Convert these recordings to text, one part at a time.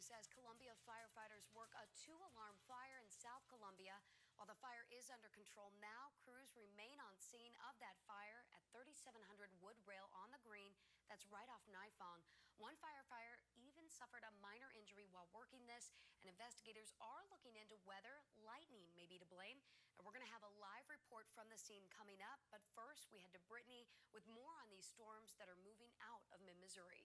news as Columbia firefighters work a two-alarm fire in South Columbia. While the fire is under control now, crews remain on scene of that fire at 3700 Wood Rail on the Green. That's right off Nifong. One firefighter even suffered a minor injury while working this, and investigators are looking into whether lightning may be to blame. And we're going to have a live report from the scene coming up. But first, we head to Brittany with more on these storms that are moving out of mid-Missouri.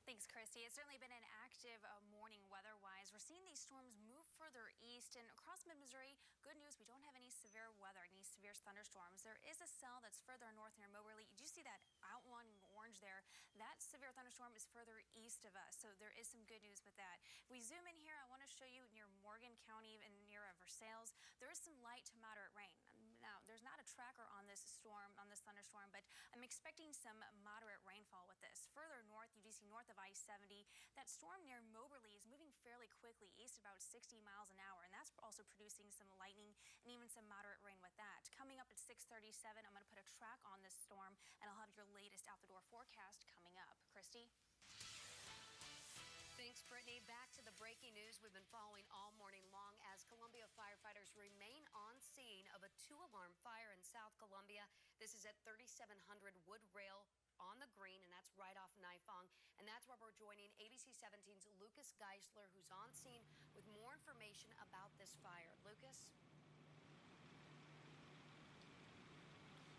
Thanks, Christy. It's certainly been an active morning weather-wise. We're seeing these storms move further east and across mid-Missouri. Good news, we don't have any severe weather, any severe thunderstorms. There is a cell that's further north near Moberly. You do see that outlining orange there. That severe thunderstorm is further east of us, so there is some good news with that. If we zoom in here, I want to show you near Morgan County and near Versailles, there is some light to moderate rain. Now, there's not a tracker on this storm, on this thunderstorm, but I'm expecting some moderate rainfall with this. Further north, you do see north of I-70. That storm near Moberly is moving fairly quickly east about 60 miles an hour, and that's also producing some lightning and even some moderate rain with that. Coming up at 6:37, I'm going to put a track on this storm, and I'll have your latest out-the-door forecast coming up. Christy? Thanks, Brittany. Back to the breaking news we've been following all morning long as Columbia firefighters remain on scene of a two-alarm fire in South Columbia. This is at 3700 Wood Rail on the Green, and that's right off Nifong. And that's where we're joining ABC 17's Lucas Geisler, who's on scene with more information about this fire. Lucas?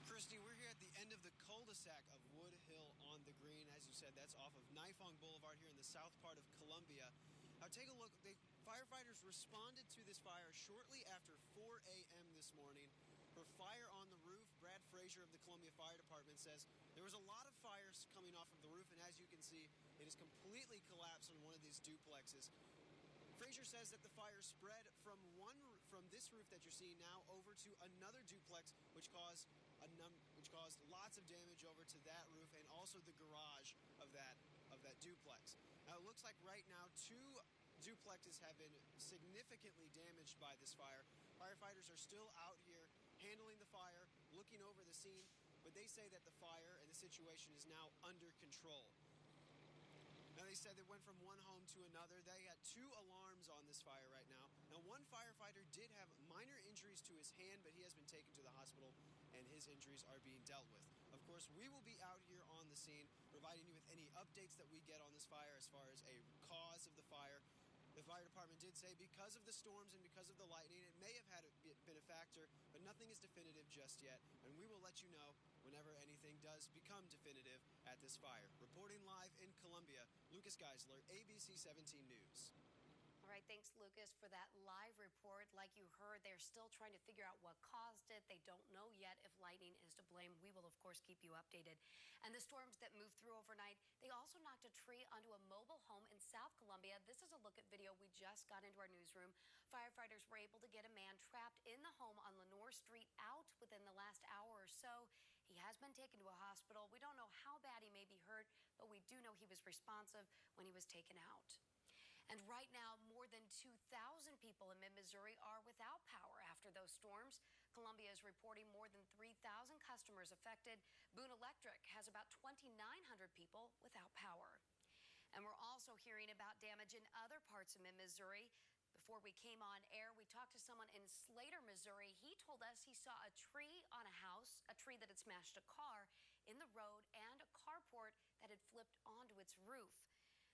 Christy, we're here at the end of the cul-de-sac of Wood Hill on the Green. As you said, that's off of Nifong Boulevard here in the south part of Columbia. Now take a look. Firefighters responded to this fire shortly after 4 a.m. this morning. For fire on the roof, Brad Frazier of the Columbia Fire Department says there was a lot of fires coming off of the roof, and as you can see, it is completely collapsed on one of these duplexes. Frazier says that the fire spread from this roof that you're seeing now over to another duplex, which caused lots of damage over to that roof and also the garage of that duplex. Now it looks like right now 2 duplexes have been significantly damaged by this fire. Firefighters are still out here handling the fire, looking over the scene, but they say that the fire and the situation is now under control. Now, they said they went from one home to another. They got 2 alarms on this fire right now. Now, one firefighter did have minor injuries to his hand, but he has been taken to the hospital, and his injuries are being dealt with. Of course, we will be out here on the scene, providing you with any updates that we get on this fire as far as a cause of the fire. The fire department did say because of the storms and because of the lightning, it may have been a factor, but nothing is definitive just yet, and we will let you know whenever anything does become definitive at this fire. Reporting live in Columbia, Lucas Geisler, ABC 17 News. All right, thanks, Lucas, for that live report. Like you heard, they're still trying to figure out what caused it. They don't know yet if lightning is to blame. We will, of course, keep you updated. And the storms that moved through overnight, they also knocked a tree onto a mobile home in South Columbia. This is a look at video we just got into our newsroom. Firefighters were able to get a man trapped in the home on Lenore Street out within the last hour or so. He has been taken to a hospital. We don't know how bad he may be hurt, but we do know he was responsive when he was taken out. And right now, more than 2,000 people in mid-Missouri are without power after those storms. Columbia is reporting more than 3,000 customers affected. Boone Electric has about 2,900 people without power. And we're also hearing about damage in other parts of mid-Missouri. Before we came on air, we talked to someone in Slater, Missouri. He told us he saw a tree on a house, a tree that had smashed a car in the road, and a carport that had flipped onto its roof.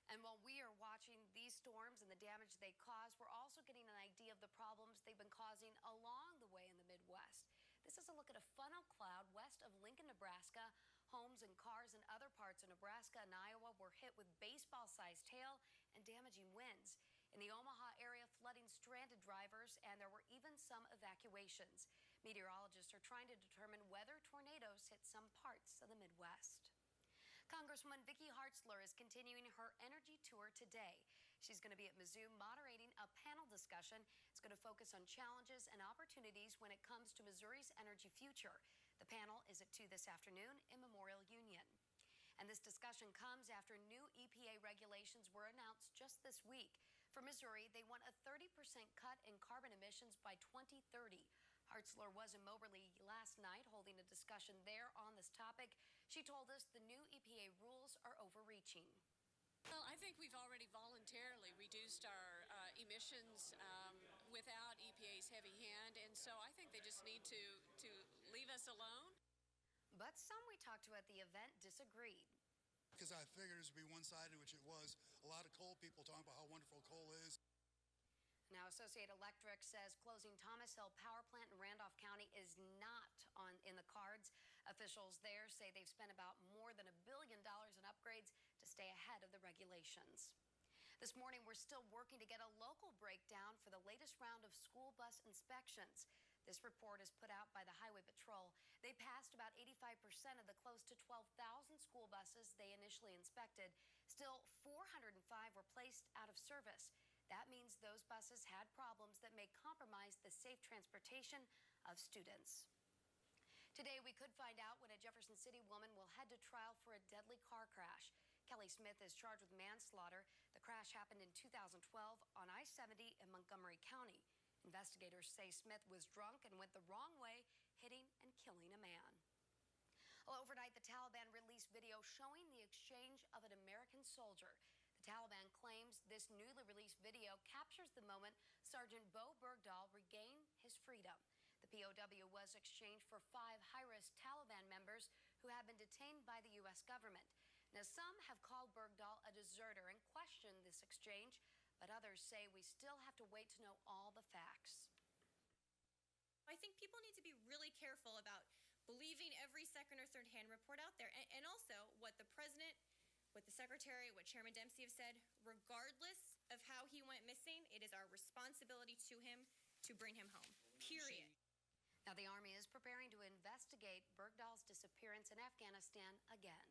And while we are watching these storms and the damage they cause, we're also getting an idea of the problems they've been causing along the way in the Midwest. This is a look at a funnel cloud west of Lincoln, Nebraska. Homes and cars in other parts of Nebraska and Iowa were hit with baseball-sized hail and damaging winds. In the Omaha area, flooding stranded drivers, and there were even some evacuations. Meteorologists are trying to determine whether tornadoes hit some parts of the Midwest. Congresswoman Vicky Hartzler is continuing her energy tour today. She's going to be at Mizzou moderating a panel discussion. It's going to focus on challenges and opportunities when it comes to Missouri's energy future. The panel is at 2 this afternoon in Memorial Union. And this discussion comes after new EPA regulations were announced just this week. For Missouri, they want a 30% cut in carbon emissions by 2030. Hartzler was in Moberly last night holding a discussion there on this topic. She told us the new EPA rules are overreaching. Well, I think we've already voluntarily reduced our emissions without EPA's heavy hand, and so I think they just need to leave us alone. But some we talked to at the event disagreed. Because I figured it would be one-sided, which it was. A lot of coal people talking about how wonderful coal is. Now, Associated Electric says closing Thomas Hill Power Plant in Randolph County is not in the cards. Officials there say they've spent about more than $1 billion in upgrades to stay ahead of the regulations. This morning, we're still working to get a local breakdown for the latest round of school bus inspections. This report is put out by the Highway Patrol. They passed about 85% of the close to 12,000 school buses they initially inspected. Still, 405 were placed out of service. That means those buses had problems that may compromise the safe transportation of students. Today, we could find out when a Jefferson City woman will head to trial for a deadly car crash. Kelly Smith is charged with manslaughter. The crash happened in 2012 on I-70 in Montgomery County. Investigators say Smith was drunk and went the wrong way, hitting and killing a man. Well, overnight, the Taliban released video showing the exchange of an American soldier. The Taliban claims this newly released video captures the moment Sergeant Bo Bergdahl regained his freedom. The POW was exchanged for 5 high-risk Taliban members who have been detained by the U.S. government. Now, some have called Bergdahl a deserter and questioned this exchange, but others say we still have to wait to know all the facts. I think people need to be really careful about believing every second or third hand report out there. And also what the president, what the secretary, what Chairman Dempsey have said, regardless of how he went missing, it is our responsibility to him to bring him home, period. Now, the Army is preparing to investigate Bergdahl's disappearance in Afghanistan again.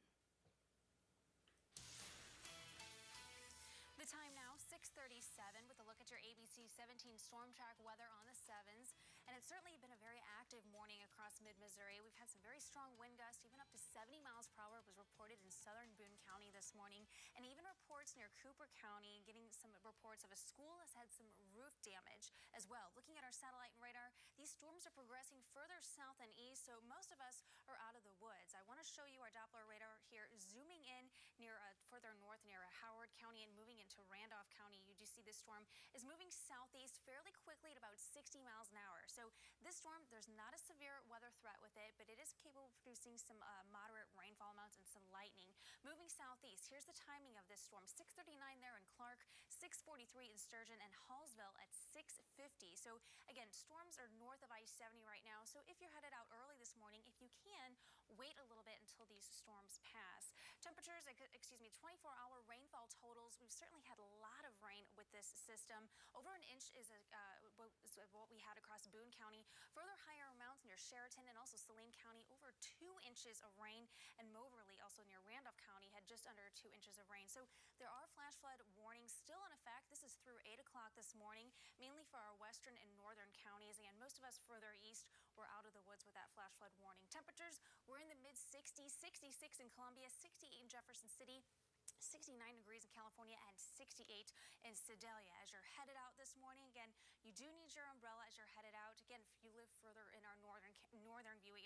The time now, 6:37, with a look at your ABC 17 storm track weather on the 7s. And it's certainly been a very active morning across mid-Missouri. We've had some very strong wind gusts, even up to 70 miles per hour was reported in southern Boone County this morning. And even reports near Cooper County, getting some reports of a school has had some roof damage as well. Looking at our satellite and radar, these storms are progressing further south and east, so most of us are out of the woods. I want to show you our Doppler radar here, zooming in near further north near Howard County and moving into Randolph County. You do see this storm is moving southeast fairly quickly at about 60 miles an hour. So this storm, there's not a severe weather threat with it, but it is capable of producing some moderate rainfall amounts and some lightning. Moving southeast, here's the timing of this storm. 6:39 there in Clark, 6:43 in Sturgeon, and Hallsville at 6:50. So again, storms are north of I-70 right now. So if you're headed out early this morning, if you can, wait a little bit until these storms pass. Temperatures, 24-hour rainfall totals. We've certainly had a lot of rain with this system. Over an inch is what we had across Boone County. Further higher amounts near Sheraton and also Saline County, over 2 inches of rain. And Moberly, also near Randolph County, had just under 2 inches of rain. So there are flash flood warnings still in effect. This is through 8 o'clock this morning, mainly for our western and northern counties. And most of us further east were out of the woods with that flash flood warning. Temperatures were in the mid-60s, 66 in Columbia, 68 in Jefferson City, 69 degrees in California, and 68 in Sedalia. As you're headed out this morning, again, you do need your umbrella as you're headed out. Again, if you live further in our northern view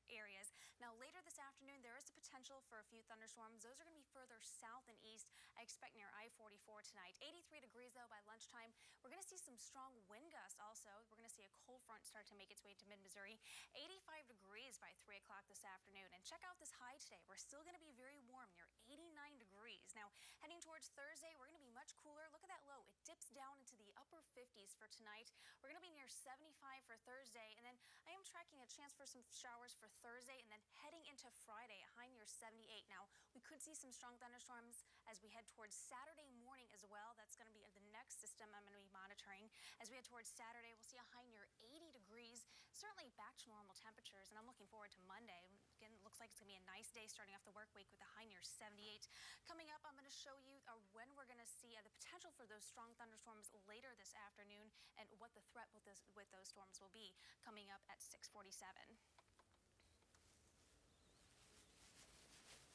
areas. Now, later this afternoon, there is the potential for a few thunderstorms. Those are going to be further south and east. I expect near I-44 tonight. 83 degrees, though, by lunchtime. We're going to see some strong wind gusts also. We're going to see a cold front start to make its way to mid-Missouri. 85 degrees by 3 o'clock this afternoon. And check out this high today. We're still going to be very warm, near 89 degrees. Now, heading towards Thursday, we're going to be much cooler. Look at that low. It dips down into the upper 50s for tonight. We're going to be near 75 for Thursday. And then I am tracking a chance for some showers for Thursday and then heading into Friday, a high near 78. Now, we could see some strong thunderstorms as we head towards Saturday morning as well. That's going to be the next system I'm going to be monitoring. As we head towards Saturday, we'll see a high near 80 degrees. Certainly back to normal temperatures, and I'm looking forward to Monday. Again, it looks like it's going to be a nice day starting off the work week with a high near 78. Coming up, I'm going to show you when we're going to see the potential for those strong thunderstorms later this afternoon and what the threat with those storms will be coming up at 6:47.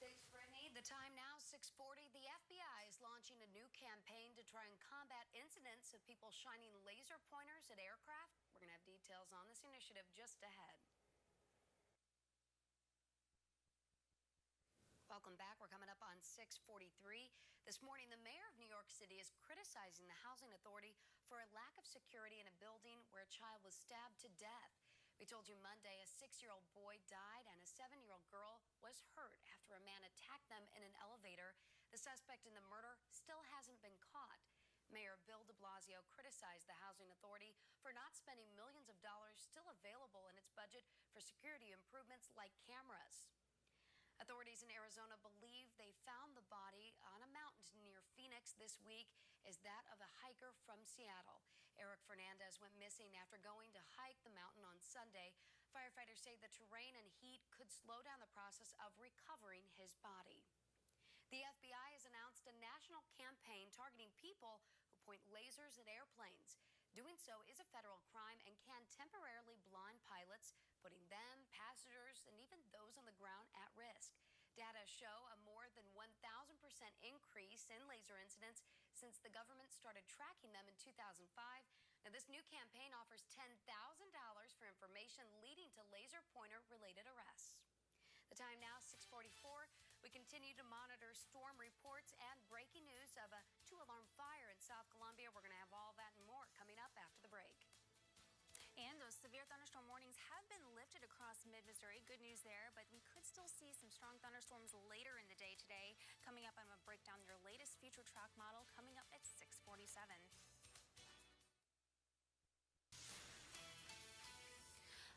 Thanks, Brittany. The time now, 6:40. The FBI is launching a new campaign to try and combat incidents of people shining laser pointers at aircraft. We're going to have details on this initiative just ahead. Welcome back. We're coming up on 6:43. This morning, the mayor of New York City is criticizing the housing authority for a lack of security in a building where a child was stabbed to death. We told you Monday a 6-year-old boy died and a 7-year-old girl was hurt after a man attacked them in an elevator. The suspect in the murder still hasn't been caught. Mayor Bill de Blasio criticized the housing authority for not spending millions of dollars still available in its budget for security improvements like cameras. Authorities in Arizona believe they found the body on a mountain near Phoenix this week is that of a hiker from Seattle. Eric Fernandez went missing after going to hike the mountain on Sunday. Firefighters say the terrain and heat could slow down the process of recovering his body. The FBI has announced a national campaign targeting people who point lasers at airplanes. Doing so is a federal crime and can temporarily blind pilots, putting them, passengers, and even those on the ground at risk. Data show a more than 1,000% increase in laser incidents since the government started tracking them in 2005. Now, this new campaign offers $10,000 for information leading to laser pointer-related arrests. The time now, 6:44. We continue to monitor storm reports and breaking news of a 2-alarm fire in South Columbia. We're going to have all that and more coming up after the break. And those severe thunderstorm warnings have been lifted across mid-Missouri. Good news there, but we could still see some strong thunderstorms later in the day today. Coming up, I'm going to break down your latest future track model coming up at 6:47.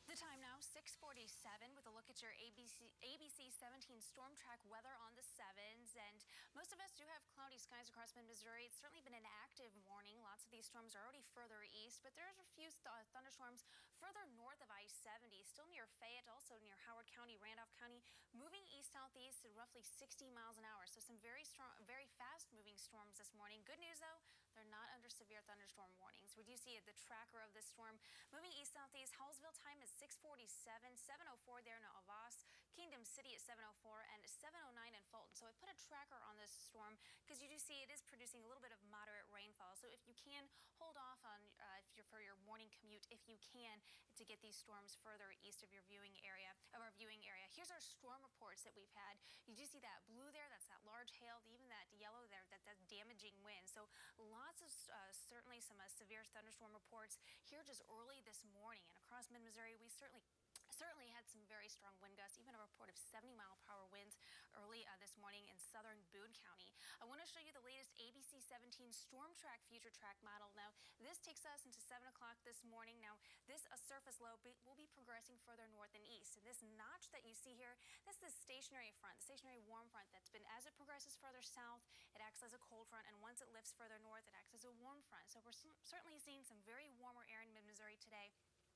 The time now, 6:47, with a look at your ABC 17 storm track weather on the 7s. And most of us do have cloudy skies across mid-Missouri. It's certainly been an active morning. Lots of these storms are already further east, but there's a few thunderstorms further north of I-70, still near Fayette, also near Howard County, Randolph County, moving east-southeast at roughly 60 miles an hour. So some very strong, very fast-moving storms this morning. Good news, though, they're not under severe thunderstorm warnings. We do see the tracker of this storm moving east-southeast. Hallsville time is 6:47, 7:04 there in Avas, Kingdom City at 7:04, and 7:09 in Fulton. So I put a tracker on this storm because you do see it is producing a little bit of moderate rainfall. So if you can, hold off on for your morning commute, if you can, to get these storms further east of your viewing area. Here's our storm reports that we've had. You do see that blue there, that's that large hail, even that yellow there, that's damaging wind. So lots of certainly some severe thunderstorm reports here just early this morning. And across mid-Missouri, we certainly had some very strong wind gusts, even a report of 70-mile-per-hour winds early this morning in southern Boone County. I want to show you the latest ABC 17 Storm Track Future Track model. Now, this takes us into 7 o'clock this morning. Now, this surface low will be progressing further north and east. And this notch that you see here, this is the stationary front, the stationary warm front that's been, as it progresses further south, it acts as a cold front, and once it lifts further north, it acts as a warm front. So we're certainly seeing some very warmer air in mid-Missouri today,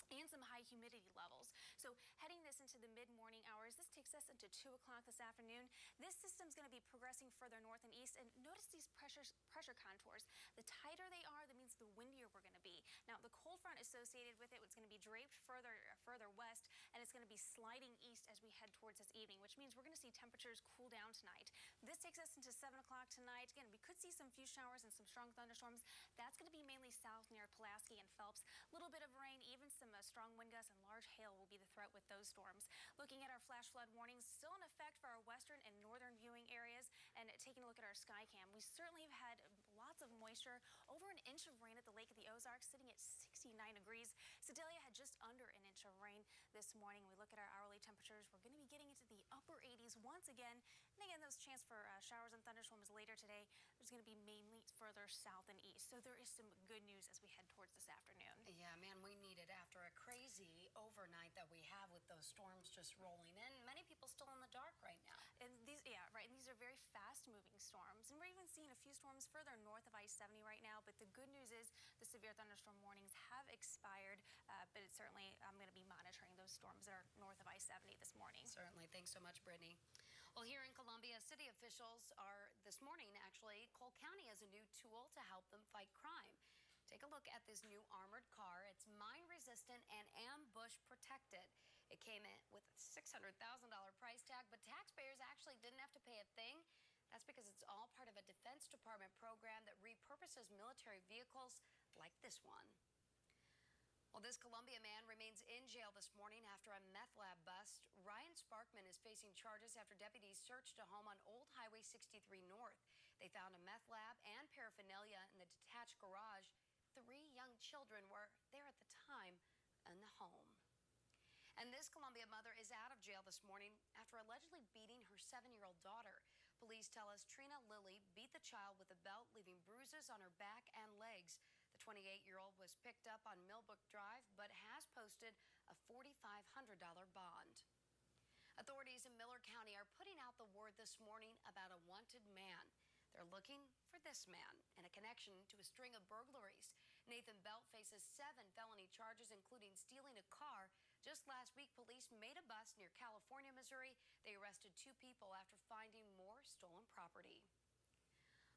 and some high humidity levels. So heading this into the mid-morning hours, this takes us into 2 o'clock this afternoon. This system's going to be progressing further north and east, and notice these pressure contours. The tighter they are, that means the windier we're going to be. Now, the cold front associated with it is going to be draped further west, and it's going to be sliding east as we head towards this evening, which means we're going to see temperatures cool down tonight. This takes us into 7 o'clock tonight. Again, we could see some few showers and some strong thunderstorms. That's going to be mainly south near Pulaski and Phelps. A little bit of rain, even some strong wind gusts and large hail will be the threat with those storms. Looking at our flash flood warnings, still in effect for our western and northern viewing areas. And taking a look at our sky cam, we certainly have had lots of moisture. Over an inch of rain at the Lake of the Ozarks, sitting at 69 degrees. Sedalia had just under an inch of rain this morning. We look at our hourly temperatures, we're going to be getting into the upper 80s once again. And again, those chance for showers and thunderstorms later today, there's going to be mainly further south and east. So there is some good news as we head towards this afternoon. Yeah, man, we need it after a crazy overnight that we have with those storms just rolling in. Many people still in the dark right now. And these are very fast-moving storms. And we're even seeing a few storms further north of I-70 right now. But the good news is the severe thunderstorm warnings have expired. But it's certainly, I'm going to be monitoring those storms that are north of I-70 this morning. Certainly. Thanks so much, Brittany. Well, here in Columbia, city officials are, this morning actually, Cole County has a new tool to help them fight crime. Take a look at this new armored car. It's mine-resistant and ambush protected. It came in with a $600,000 price tag, but taxpayers actually didn't have to pay a thing. That's because it's all part of a Defense Department program that repurposes military vehicles like this one. Well, this Columbia man remains in jail this morning after a meth lab bust. Ryan Sparkman is facing charges after deputies searched a home on Old Highway 63 North. They found a meth lab and paraphernalia in the detached garage. 3 young children were there at the time in the home. And this Columbia mother is out of jail this morning after allegedly beating her 7-year-old daughter. Police tell us Trina Lilly beat the child with a belt, leaving bruises on her back and legs. The 28-year-old was picked up on Millbrook Drive, but has posted a $4,500 bond. Authorities in Miller County are putting out the word this morning about a wanted man. They're looking for this man in a connection to a string of burglaries. Nathan Belt faces 7 felony charges, including stealing a car. Just last week, police made a bust near California, Missouri. They arrested 2 people after finding more stolen property.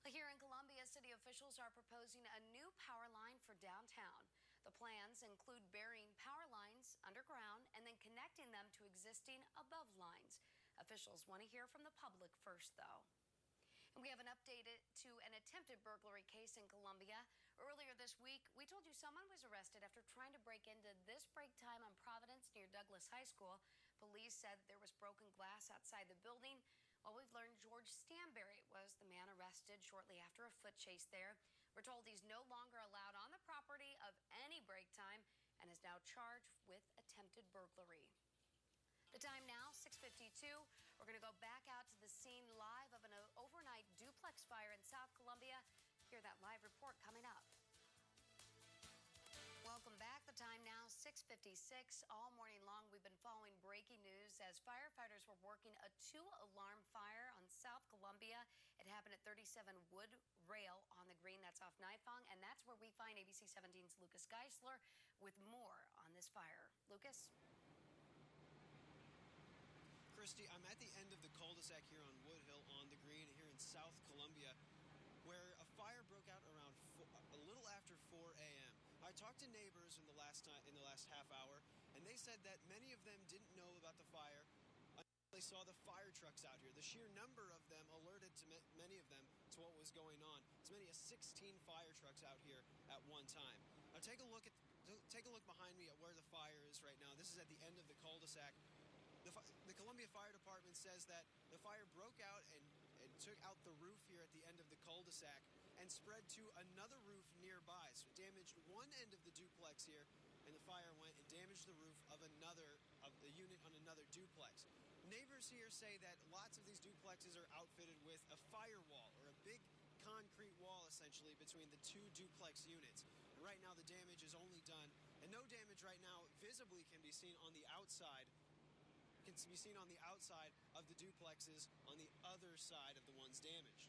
Here in Columbia, city officials are proposing a new power line for downtown. The plans include burying power lines underground and then connecting them to existing above lines. Officials want to hear from the public first, though. And we have an update to an attempted burglary case in Columbia. Earlier this week, we told you someone was arrested after trying to break into this break time on Providence near Douglas High School. Police said there was broken glass outside the building. Well, we've learned George Stanberry was the man arrested shortly after a foot chase there. We're told he's no longer allowed on the property of any break time and is now charged with attempted burglary. The time now, 6:52. We're going to go back out to the scene live of an overnight duplex fire in South Columbia. Hear that live report coming up. Welcome back. The time now, 6:56. All morning long, we've been following breaking news as firefighters were working a 2-alarm fire on South Columbia. It happened at 37 Wood Rail on the Green. That's off Nifong, and that's where we find ABC 17's Lucas Geisler with more on this fire. Lucas? Christy, I'm at the end of the cul-de-sac here on Wood Hill on the Green here in South Columbia, where a fire broke out around a little after 4 a.m. I talked to neighbors in the last half hour, and they said that many of them didn't know about the fire until they saw the fire trucks out here. The sheer number of them alerted to many of them to what was going on. As many as 16 fire trucks out here at one time. Now take a look behind me at where the fire is right now. This is at the end of the cul-de-sac. The Columbia Fire Department says that the fire broke out and took out the roof here at the end of the cul-de-sac and spread to another roof nearby. So it damaged one end of the duplex here, and the fire went and damaged the roof of the unit on another duplex. Neighbors here say that lots of these duplexes are outfitted with a firewall, or a big concrete wall essentially between the 2 duplex units. And right now the damage is only done, and no damage right now visibly can be seen on the outside of the duplexes on the other side of the ones damaged.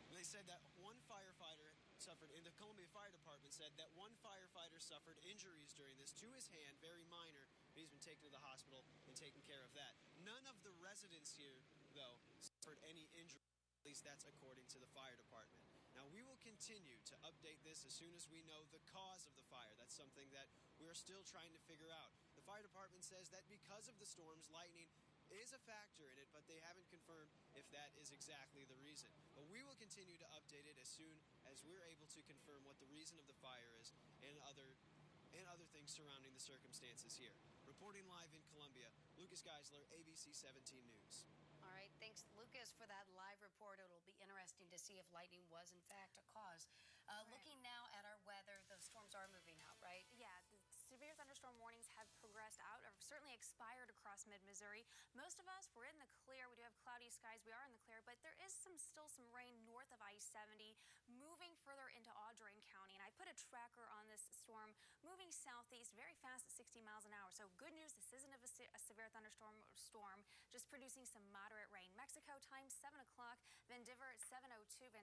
They said that one firefighter suffered, in the Columbia Fire Department said that one firefighter suffered injuries during this to his hand, very minor, but he's been taken to the hospital and taken care of that. None of the residents here, though, suffered any injury, at least that's according to the fire department. Now, we will continue to update this as soon as we know the cause of the fire. That's something that we are still trying to figure out. The fire department says that because of the storms, lightning is a factor in it, but they haven't confirmed if that is exactly the reason. But we will continue to update it as soon as we're able to confirm what the reason of the fire is and other things surrounding the circumstances here. Reporting live in Columbia, Lucas Geisler, ABC 17 News. All right, thanks, Lucas, for that live report. It'll be interesting to see if lightning was, in fact, a cause. Right. Looking now at our weather, the storms are moving out, right? Yeah, the severe thunderstorm warnings have progressed out, or certainly expired across mid-Missouri. Most of us, we're in the clear. We do have cloudy skies. We are in the clear, but there is still some rain north of I-70, moving further into Audrain County. And I put a tracker on this storm, moving southeast very fast at 60 miles an hour. So good news, this isn't a severe thunderstorm, just producing some moderate rain. Mexico time, 7 o'clock. Vandiver at 7:02.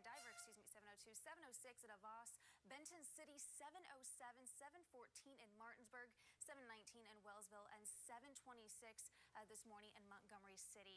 7:06 at Avos. Benton City, 7:07. 7:14 in Martinsburg. 7:19 in Wellsville. And 7:26 this morning in Montgomery City.